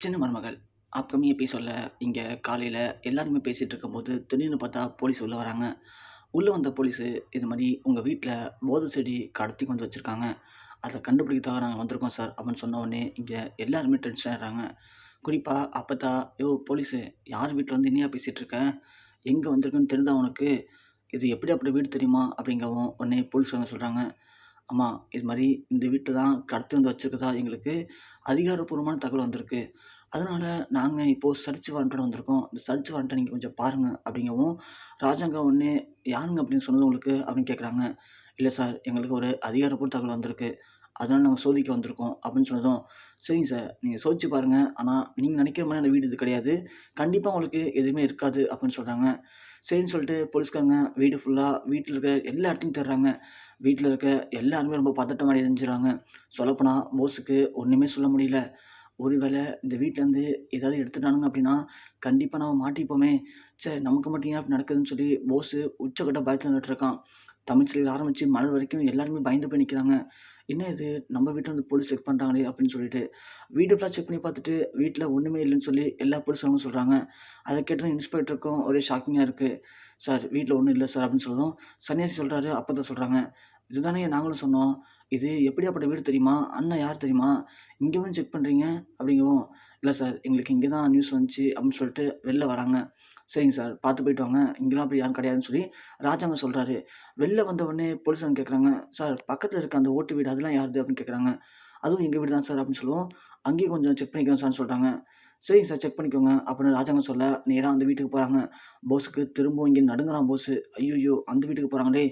சின்ன மருமகள் அப்கமிங் எபிசோடில் இங்கே காலையில் எல்லாருமே பேசிகிட்டு இருக்கும்போது திடீர்னு பார்த்தா போலீஸ் உள்ளே வராங்க. உள்ளே வந்த போலீஸு இது மாதிரி உங்கள் வீட்டில் போதை செடி கடத்தி கொண்டு வச்சுருக்காங்க, அதை கண்டுபிடிக்கிறதுக்காக நாங்கள் வந்திருக்கோம் சார் அப்படின்னு சொன்ன உடனே இங்கே எல்லாருமே டென்ஷன் ஆகிடுறாங்க. குறிப்பாக அப்போ யோ போலீஸு, யார் வீட்டில் வந்து என்னையா பேசிகிட்டு இருக்க, எங்கே வந்திருக்குன்னு தெரிந்தா உனக்கு, இது எப்படி அப்படி வீடு தெரியுமா அப்படிங்கவும் உடனே போலீஸ்காரங்க சொல்கிறாங்க, ஆமாம் இது மாதிரி இந்த வீட்டில் தான் கடத்தி வந்து வச்சுருக்கதா எங்களுக்கு அதிகாரப்பூர்வமான தகவல் வந்திருக்கு. அதனால நாங்கள் இப்போது சர்ச் வாரண்ட்டோட வந்திருக்கோம். இந்த சர்ச் வாரண்ட்ட நீங்க கொஞ்சம் பாருங்க அப்படிங்கவும், ராஜாங்க உடனே யாருங்க அப்படின்னு சொன்னது உங்களுக்கு அப்படின்னு கேட்குறாங்க. இல்ல சார், எங்களுக்கு ஒரு அதிகாரப்பூர்வ தகவல் வந்திருக்கு. அதனால நாங்க சோதிக்க வந்திருக்கோம் அப்படின்னு சொன்னதும், சரிங்க சார் நீங்க சோதிச்சு பாருங்க. ஆனா நீங்க நினைக்கிற மாதிரியான வீடு இது கிடையாது. கண்டிப்பா உங்களுக்கு எதுவுமே இருக்காது அப்படின்னு சொல்றாங்க. சரின்னு சொல்லிட்டு போலீஸ்காரங்க வீடு ஃபுல்லா வீட்ல இருக்க எல்லா இடத்தையும் தேடுறாங்க. வீட்ல இருக்க எல்லாருமே ரொம்ப பதட்டம் அடைஞ்சுறாங்க. சொல்லப்போனா போஸுக்கு ஒண்ணுமே சொல்ல முடியல. ஒருவேளை இந்த வீட்லேருந்து ஏதாவது எடுத்துட்டானுங்க அப்படின்னா, கண்டிப்பா நம்ம மாட்டிப்போமே! ச்சே! நமக்கு மட்டும் ஏன் இப்படி நடக்குதுன்னு சொல்லி போஸு உச்சக்கட்ட பயத்துல நின்னுட்டுருக்கான். தமிழ்ச்செல்வியில ஆரம்பிச்சு மலர் வரைக்கும் எல்லாருமே பயந்து போய் நிக்கிறாங்க. என்ன இது நம்ம வீட்ட வந்து போலீஸ் செக் பண்றாங்களே! அப்படின்னு சொல்லிட்டு. வீடு ஃபுல்லா செக் பண்ணி பார்த்துட்டு, வீட்ல ஒண்ணுமே இல்லன்னு சொல்லி எல்லா போலீஸ்காரங்களும் சொல்றாங்க. அத கேட்டதும் இன்ஸ்பெக்டருக்கும் ஒரே ஷாக்கிங்கா இருக்கு. சார் வீட்ல ஒண்ணும் இல்ல சார் அப்படின்னு சொல்லவும், சன்னியாசி சொல்றாரு, அப்பதான் சொல்றாங்க. இதுதானேய்யா நாங்களும் சொன்னோம். இது எப்படியாப்பட்ட வீடு தெரியுமா? அண்ணன் யார் தெரியுமா? இங்க வந்து செக் பண்றீங்க? அப்படிங்கவும், இல்ல சார் எங்களுக்கு இங்க தான் நியூஸ் வந்துச்சு அப்படின்னு சொல்லிட்டு வெளில வராங்க. சரிங்க சார் பார்த்து போயிட்டு வாங்க. இங்கலாம் அப்படி யாரும் கிடையாதுன்னு சொல்லி ராஜாங்க சொல்றாரு. வெளில வந்த உடனே போலீஸாங்க கேட்குறாங்க, சார் பக்கத்துல இருக்க அந்த ஓட்டு வீடு அதெல்லாம் யாருது அப்படின்னு கேட்குறாங்க. அதுவும் எங்க வீடு தான் சார் அப்படின்னு சொல்லுவோம். அங்கேயும் கொஞ்சம் செக் பண்ணிக்கிறோம் சார்ன்னு சொல்றாங்க. சரிங்க சார் செக் பண்ணிக்கோங்க அப்படின்னு ராஜாங்க சொல்ல நேரா அந்த வீட்டுக்கு போறாங்க. போஸுக்கு திரும்பவும் இங்க நடுங்குறான் போஸு. ஐய்யய்யோ! அந்த வீட்டுக்கு போறாங்களே!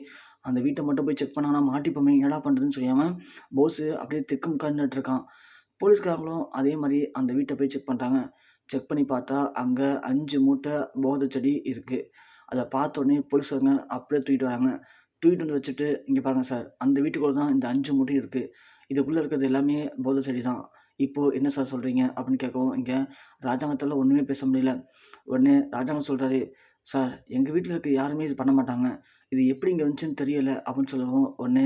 அந்த வீட்ட மட்டும் போய் செக் பண்ணாங்கன்னா மாட்டிப்போமே! என்னடா பண்றதுன்னு தெரியாம போஸு அப்படியே திக்குமுக்கான்னு நின்னுட்டுருக்கான். போலீஸ்காரங்களும் அதே மாரி அந்த வீட்ட போய் செக் பண்றாங்க. செக் பண்ணி பார்த்தா, அங்க 5 மூட்டை போதை செடி இருக்கு. அத பார்த்தோனே போலீஸ்காரங்க அப்படியே தூக்கிட்டு வராங்க. தூக்கிட்டு வந்து வச்சுட்டு, "இங்க பாருங்க சார், அந்த வீட்டுக்குள்ள தான் இந்த 5 மூட்டையும் இருக்கு. இதுக்குள்ள இருக்கிறது எல்லாமே போதை செடி தான். இப்போ என்ன சார் சொல்றீங்க?" அப்படின்னு கேட்கவும், இங்க ராஜாங்கத்தால ஒண்ணுமே பேச முடியல. உடனே ராஜாங்கம் சொல்றாரு, "சார், எங்க வீட்ல இருக்க யாருமே இது பண்ண மாட்டாங்க. இது எப்படி இங்க வந்துச்சுன்னு தெரியல." அப்படின்னு சொல்லவும், உடனே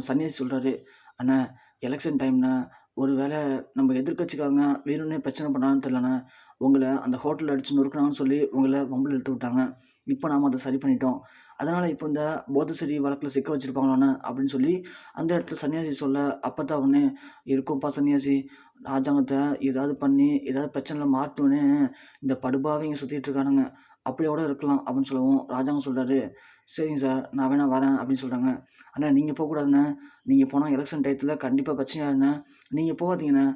சன்னியாசி சொல்றாரு, "அண்ணா, எலக்ஷன் டைம்ண்ணா. ஒரு வேள நம்ம எதிர்க்கட்சிக்காரங்க வேணும்னே பிரச்சனை பண்ணாங்கன்னு தெரியலண்ணா. உங்கள அந்த ஹோட்டல்ல அடிச்சு நொறுக்குனாங்கன்னு சொல்லி உங்கள வம்புல இழுத்து விட்டாங்க. இப்ப நாம அத சரி பண்ணிட்டோம். அதனால இப்ப இந்த போதை செடி வழக்குல சிக்க வச்சிருப்பாங்களாண்ணா." அப்படின்னு சொல்லி அந்த இடத்துல சன்னியாசி சொல்ல, அப்பதான் உடனே, "இருக்கும்ப்பா சன்னியாசி. ராஜாங்கத்த ஏதாவது பண்ணி, ஏதாவது பிரச்சனையில மாட்டணும்னு இந்த படுபாவிங்க சுத்திட்டு இருக்கானுங்க. அப்படியா கூட இருக்கலாம்." அப்படின்னு சொல்லவும், ராஜாங்கம் சொல்றாரு, "சரிங்க சார், நான் வேணா வரேன்." அப்படின்னு சொல்றாங்க. "அண்ணா நீங்க போக்கூடாதுண்ணே. நீங்க போனா எலக்ஷன் டயத்துல கண்டிப்பா பிரச்சனை ஆயிடுண்ணே. நீங்க போகாதீங்கண்ணே.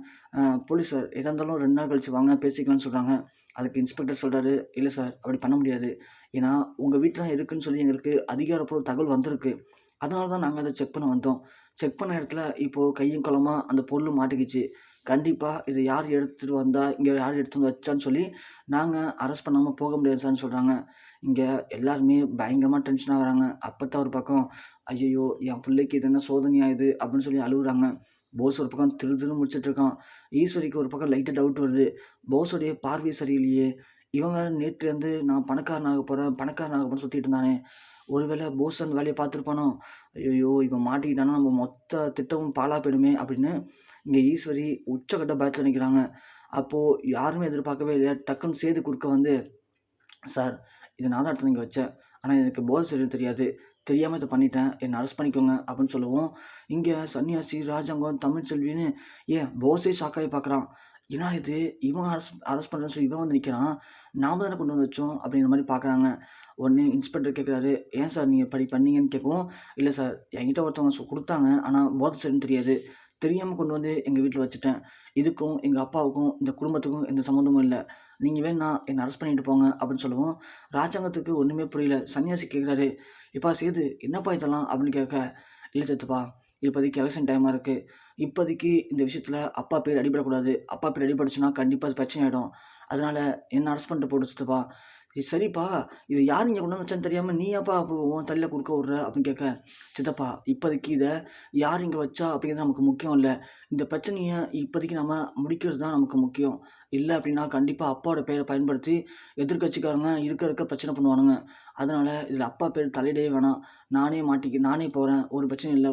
போலீஸ் சார் எதா இருந்தாலும் 2 நாள் கழிச்சு வாங்க பேசிக்கலாம்ன்னு" சொல்றாங்க. அதுக்கு இன்ஸ்பெக்டர் சொல்றாரு, "இல்ல சார் அப்படி பண்ண முடியாது. ஏன்னா உங்க வீட்ல தான் இருக்குன்னு சொல்லி எங்களுக்கு அதிகாரப்பூர்வ தகவல் வந்திருக்கு. அதனால தான் நாங்க அத செக் பண்ண வந்தோம். செக் பண்ண இடத்துல இப்போ கையும் களவுமா அந்த பொருளும் மாட்டிக்கிச்சு. கண்டிப்பா இத யார் எடுத்துட்டு வந்தா, இங்க யார் எடுத்துட்டு வந்து வச்சான்னு சொல்லி நாங்க அரெஸ்ட் பண்ணாம போக முடியாது சார்ன்னு" சொல்றாங்க. இங்க எல்லாருமே பயங்கரமா டென்ஷன் ஆகுறாங்க. அப்பத்தான் ஒரு பக்கம், "ஐயய்யோ! என் புள்ளைக்கு இது என்ன சோதனையா இது?" அப்படின்னு சொல்லி அழுவுறாங்க. போஸ் ஒரு பக்கம் திரு திருன்னு முழிச்சுட்டு இருக்கான். ஈஸ்வரிக்கு ஒரு பக்கம் லைட்டா டவுட் வருது. போஸுடைய பார்வை சரியில்லையே! இவன் வேற நேத்துலேருந்து நான் பணக்காரன் ஆகப் போறேன், பணக்காரன் ஆகப் போறேன்னு சுத்திட்டு இருந்தானே! ஒருவேளை போஸ் அந்த வேலைய பார்த்துருப்பானோ? ஐயய்யோ! இவன் மாட்டிக்கிட்டான்னா நம்ம மொத்த திட்டமும் பாழா போயிடுமே! அப்படின்னு இங்க ஈஸ்வரி உச்சக்கட்ட பயத்துல நிக்கிறாங்க. அப்போ யாருமே எதிர்பார்க்கவே இல்ல. டக்குன்னு சேது குறுக்க வந்து, "சார், இத நான் தான் எடுத்துட்டு வந்து இங்க வச்சேன். ஆனா எனக்கு போதை செடின்னு தெரியாது. தெரியாம இத பண்ணிட்டேன். என்ன அரெஸ்ட் பண்ணிக்கோங்க." அப்படின்னு சொல்லவும், இங்க சன்னியாசி, ராஜாங்கம், தமிழ்ச்செல்வின்னு ஏன் போஸே ஷாக் ஆகி பார்க்குறான். "என்னடா இது! இவன் அரெஸ்ட் அரெஸ்ட் பண்றேன்னு சொல்லி இவன் வந்து நிக்கிறான். நாம தானே கொண்டு வந்து வச்சோம்." அப்படிங்கிற மாரி பார்க்குறாங்க. உடனே இன்ஸ்பெக்டர் கேட்குறாரு, "ஏன் சார் நீங்க இப்படி பண்ணீங்கன்னு?" கேட்கவும், "இல்ல சார், என்கிட்ட ஒருத்தவங்க குடுத்தாங்க. ஆனா போதை செடின்னு தெரியாது. தெரியாம கொண்டு வந்து எங்க வீட்ல வச்சுட்டேன். இதுக்கும் எங்க அப்பாவுக்கும், இந்த குடும்பத்துக்கும் எந்த சம்மந்தமும் இல்ல. நீங்க வேணுனா என்ன அரெஸ்ட் பண்ணிட்டு போங்க." அப்படின்னு சொல்லவும், ராஜாங்கத்துக்கு ஒண்ணுமே புரியல. சன்னியாசி கேட்குறாரு, "எப்பா சேது, என்னப்பா இதெல்லாம்?" அப்படின்னு கேட்க, "இல்ல சித்தப்பா, இப்போதைக்கு எலக்ஷன் டைமா இருக்கு. இப்போதைக்கு இந்த விஷயத்துல அப்பா பேர் அடிபடக்கூடாது. அப்பா பேர் அடிபட்டுச்சுன்னா கண்டிப்பா அது பிரச்சனை ஆயிடும். அதனால என்ன அரெஸ்ட் பண்ணிட்டு போடு சித்தப்பா." சரிப்பா, இது யார் இங்க கொண்டு வந்து வச்சான்னு தெரியாம நீ ஏன்ப்பா அப்போ உன் தலையில குறுக்க விடுற?" அப்படின்னு கேட்க, "சித்தப்பா, இப்போதைக்கு இத யார் இங்க வச்சா அப்படிங்கிறது நமக்கு முக்கியம் இல்ல. இந்த பிரச்சனைய இப்போதைக்கு நம்ம முடிக்கிறது தான் நமக்கு முக்கியம். இல்ல அப்படின்னா கண்டிப்பா அப்பாவோட பேர பயன்படுத்தி எதிர்க்கட்சிக்காரங்க இருக்க இருக்க பிரச்சனை பண்ணுவானுங்க. அதனால இதுல அப்பா பேர் தலையிடவே வேணாம். நானே போறேன். ஒரு பிரச்சனையும் இல்ல.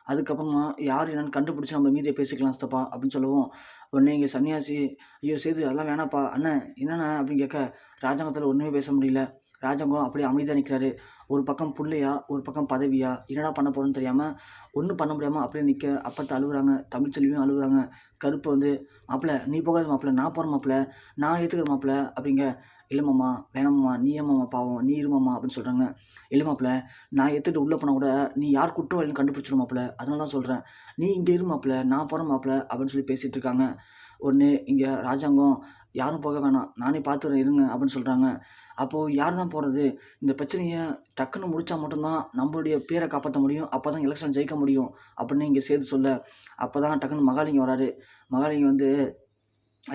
அதுக்கப்புறமா யார் என்னன்னு கண்டுபிடிச்சு நம்ம மீதிய பேசிக்கலாம் சித்தப்பா." அப்படின்னு சொல்லவும், உடனே இங்கே சன்னியாசி, ஐயோ சேது அதெல்லாம் வேணாம்ப்பா, அண்ணன் என்னண்ணே அப்படின்னு கேட்க, ராஜாங்கத்தால் ஒன்றுமே பேச முடியல. ராஜாங்கம் அப்படியே அமைதியாக நிற்கிறாரு. ஒரு பக்கம் புள்ளையா, ஒரு பக்கம் பதவியா, என்னடா பண்ண போகிறோன்னு தெரியாமல், ஒன்றும் பண்ண முடியாமல் அப்படியே நிற்க, அப்பத்த அழுகுறாங்க. தமிழ்ச்செல்வியும் அழுகுறாங்க. கருப்பு வந்து, மாப்பிள்ள நீ போகாத மாப்பிள்ள, நான் போகிறேன் மாப்பிள்ள, நான் ஏற்றுக்கிறேன் மாப்பிள்ள அப்படிங்க. இல்லை மாமா, வேணாம் மாமா, நீ ஏன் மாமா பாவம், நீ இரு மாமா அப்படின்னு சொல்கிறாங்க. இல்லை மாப்பிள்ள, நான் ஏற்றுட்டு உள்ளே போனால் கூட நீ யார் குற்றவாளின்னு கண்டுபிடிச்சிடும் மாப்பிள்ள, அதனால தான் சொல்கிறேன். நீ இங்கே இரு மாப்பிள்ள, நான் போகிறேன் மாப்பிள்ள அப்படின்னு சொல்லி பேசிகிட்டு இருக்காங்க. உடனே இங்கே ராஜாங்கம், யாரும் போக வேணாம், நானே பார்த்துக்கிறேன் இருங்க அப்படின்னு சொல்கிறாங்க. அப்போது யார் தான் போகிறது? இந்த பிரச்சனையை டக்குன்னு முடித்தா மட்டும்தான் நம்மளுடைய பேரை காப்பாற்ற முடியும், அப்போ தான் எலெக்ஷன் ஜெயிக்க முடியும் அப்படின்னு இங்கே சேது சொல்ல, அப்போ தான் டக்குன்னு மகாலிங்கம் வராரு. மகாலிங்கம் வந்து,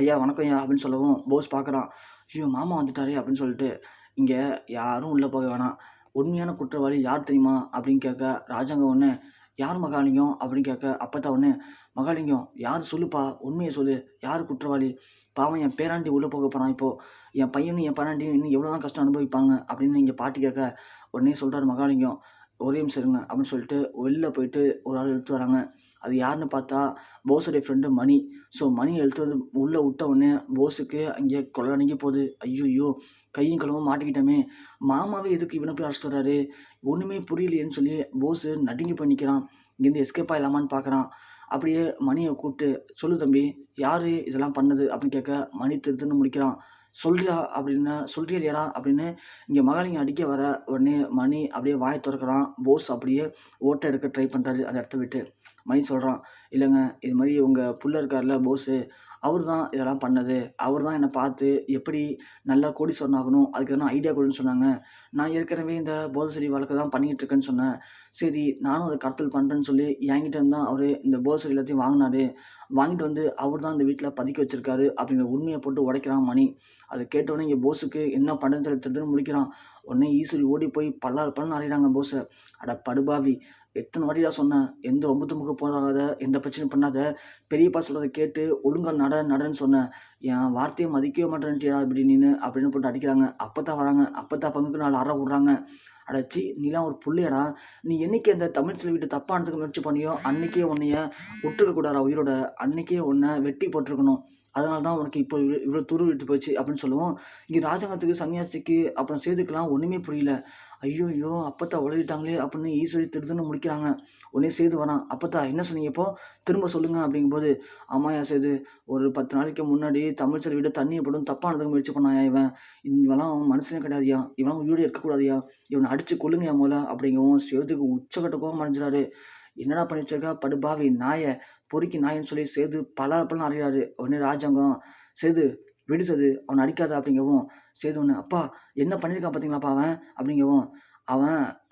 ஐயா வணக்கம் ஐயா அப்படின்னு சொல்லவும் போஸ் பார்க்குறான். ஐயோ மாமா வந்துட்டாரே அப்படின்னு சொல்லிட்டு, இங்கே யாரும் உள்ளே போக வேணாம், உண்மையான குற்றவாளி யார் தெரியுமா அப்படின்னு கேட்க, ராஜாங்கம் ஒன்று, யார் மகாலிங்கம் அப்படின்னு கேட்க, அப்போத்தான் ஒன்று, மகாலிங்கம் யார் சொல்லுப்பா, உண்மையை சொல்லு, யார் குற்றவாளி, பாவம் என் பேராண்டி உள்ளே போக போகிறான், இப்போது என் பையனும் என் பேராண்டியும் இன்னும் எவ்வளோ தான் கஷ்டம் அனுபவிப்பாங்க அப்படின்னு இங்கே பாட்டி கேட்க, உடனே சொல்கிறார் மகாலிங்கம், ஒரே நிமிஷம் இருங்க அப்படின்னு சொல்லிட்டு வெளில போயிட்டு ஒரு ஆள் எடுத்து வராங்க. அது யாருன்னு பார்த்தா போஸுடைய ஃப்ரெண்டு மணி. ஸோ மணி எடுத்து வந்து உள்ளே விட்ட உடனே போஸுக்கு அங்கே கொலை அணுகி போகுது. ஐயோ கையும் களவும் மாட்டிக்கிட்டோமே, மாமாவே எதுக்கு இவனை போய் அழைச்சிட்டு வர்றாரு, ஒன்றுமே புரியலையேன்னு சொல்லி போஸு நடுங்கி போய் நிற்கிறான். இங்கேருந்து எஸ்கேப் ஆகலாமான்னு பார்க்குறான். அப்படியே மணியை கூப்பிட்டு, சொல்லு தம்பி யார் இதெல்லாம் பண்ணது அப்படின்னு கேட்க, மணி திருத்துன்னு முடிக்கிறான். சொல்றியா அப்படின்னா, சொல்றியா இல்லையாடா அப்படின்னு இங்கே மகாலிங்கம் அடிக்க வர, உடனே மணி அப்படியே வாயை திறக்கிறான். போஸ் அப்படியே ஓட்டை எடுக்க ட்ரை பண்ணுறாரு அந்த இடத்த விட்டு. மணி சொல்கிறான், இல்லைங்க இது மாதிரி உங்கள் புள்ள இருக்கார்ல போஸு, அவர் தான் இதெல்லாம் பண்ணது, அவர் தான் என்னை பார்த்து எப்படி நல்லா கோடீஸ்வரன் ஆகணும் அதுக்கு எதனா ஐடியா கொடுன்னு சொன்னாங்க. நான் ஏற்கனவே இந்த போதை செடி வழக்கு தான் பண்ணிக்கிட்டு இருக்கேன்னு சொன்னேன். சரி நானும் அதை கடத்தல் பண்ணுறேன்னு சொல்லி என்கிட்ட இருந்து தான் அவர் இந்த போதை செடி எல்லாத்தையும் வாங்கினாரு. வாங்கிட்டு வந்து அவர் தான் இந்த வீட்டில் பதுக்கி வச்சிருக்காரு அப்படிங்கிற உண்மையை போட்டு உடைக்கிறான் மணி. அதை கேட்டவுடனே இங்கே போஸுக்கு என்ன பண்ணுறதுன்னு தெரிஞ்சுன்னு முடிக்கிறான். உடனே ஈஸ்வரி ஓடி போய் பல்லாறு பல்லன்னு அறையிறாங்க போஸை. அட படுபாவி, எத்தனை வாட்டிடா சொன்னேன், எந்த ஒம்பு தும்புக்கு போகாத, எந்த பிரச்சனையும் பண்ணாத, பெரியப்பா சொல்கிறத கேட்டு ஒழுங்கா நடன்னு சொன்னேன், என் வார்த்தையை மதிக்கவே மாட்டேன்ட்டியா இப்படி நீனு அப்படின்னு போட்டு அடிக்கிறாங்க. அப்போத்தான் வராங்க. அப்போத்தான் பங்குக்கு 4 அறை விட்றாங்க. அடச்சி நீலாம் ஒரு புள்ளையடா, நீ என்னைக்கு அந்த தமிழ் செல்விட்டு தப்பானதுக்கு முயற்சி பண்ணியோ அன்றைக்கே உன்னைய விட்டுருக்கக்கூடாதா உயிரோட, அன்றைக்கே உன்னை வெட்டி போட்டிருக்கணும். அதனால தான் உனக்கு இப்போ இவ்வளோ துரு விட்டு போச்சு அப்படின்னு சொல்லுவோம். இங்கே ராஜாங்கத்துக்கு, சன்னியாசிக்கு, அப்புறம் சேதுக்கெல்லாம் ஒன்றுமே புரியல. ஐயோ அப்பத்தா உளறிட்டாங்களே அப்படின்னு ஈஸ்வரி திருதுன்னு முடிக்கிறாங்க. உடனே சேது வரான். அப்பத்தா என்ன சொன்னீங்க இப்போ, திரும்ப சொல்லுங்கள் அப்படிங்கும்போது, ஆமாயா சேது, ஒரு 10 நாளைக்கு முன்னாடி தமிழ் செல்விட்ட தண்ணியை போட்டு தப்பானதுக்கு முயற்சி பண்ணாயா இவன், இவெல்லாம் மனுஷனே கிடையாதுயா, இவெல்லாம் உயிரோடு இருக்கக்கூடாதுயா, இவனை அடித்து கொல்லுங்கயா முதல்ல அப்படிங்கவும் சேதுக்கு உச்சக்கட்ட கோபம் அடைஞ்சிடாரு. என்னடா பண்ணி வச்சிருக்கா படுபாவி நாயை, பொறுக்கி நாயின்னு சொல்லி சேது பலன்னு அறிகிறாரு. உடனே ராஜாங்கம், சேது விடு சேது, அவனை அடிக்காத அப்படிங்கவும், சேது ஒன்று, அப்பா என்ன பண்ணியிருக்கான் பார்த்தீங்களாப்பா அவன் அப்படிங்கவும்,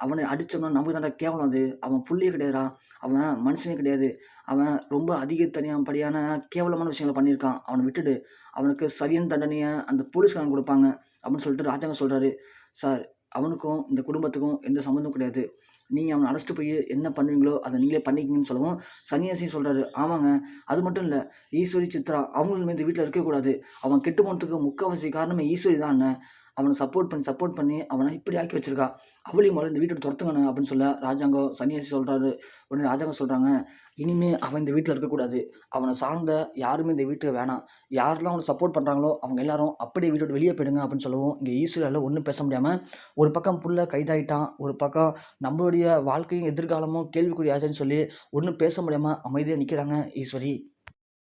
அவனை அடித்தோம்னா நமக்கு தான்டா கேவலம், அது அவன் புள்ளியே கிடையாதுடா, அவன் மனுஷனே கிடையாது, அவன் ரொம்ப அதிகப்படியான கேவலமான விஷயங்களை பண்ணியிருக்கான், அவனை விட்டுடு, அவனுக்கு சரியான தண்டனையை அந்த போலீஸ்காரங்க கொடுப்பாங்க அப்படின்னு சொல்லிட்டு ராஜாங்க சொல்கிறாரு. சார் அவனுக்கும் இந்த குடும்பத்துக்கும் எந்த சம்மந்தமும் கிடையாது, நீங்கள் அவனை அழைச்சிட்டு போய் என்ன பண்ணுவீங்களோ அதை நீங்களே பண்ணிக்கிங்கன்னு சொல்லவும், சன்னியாசி சொல்கிறாரு, ஆமாங்க, அது மட்டும் இல்லை, ஈஸ்வரி சித்ரா அவங்களுமே இந்த வீட்டில் இருக்கக்கூடாது, அவன் கெட்டு போனதுக்கு முக்கால்வாசி காரணமே ஈஸ்வரி தான் அண்ணன், அவனை சப்போர்ட் பண்ணி அவனை இப்படி ஆக்கி வச்சிருக்கா, அவளையும் முதல்ல இந்த வீட்டை துரத்துங்கண்ணே அப்படின்னு சொல்ல ராஜாங்கம் சன்னியாசி சொல்கிறாரு. உடனே ராஜாங்கம் சொல்கிறாங்க, இனிமே அவன் இந்த வீட்டில் இருக்கக்கூடாது, அவனை சார்ந்த யாருமே இந்த வீட்டுக்கு வேணாம், யாரெல்லாம் அவனை சப்போர்ட் பண்ணுறாங்களோ அவங்க எல்லாரும் அப்படியே வீட்டோட வெளியே போயிடுங்க அப்படின்னு சொல்லவும், இங்கே ஈஸ்வரியால் ஒன்றும் பேச முடியாமல், ஒரு பக்கம் புள்ள கைதாயிட்டான், ஒரு பக்கம் நம்மளுடைய வாழ்க்கையும் எதிர்காலமும் கேள்விக்குறி ஆச்சுன்னு சொல்லி ஒன்றும் பேச முடியாமல் அமைதியாக நிற்கிறாங்க ஈஸ்வரி.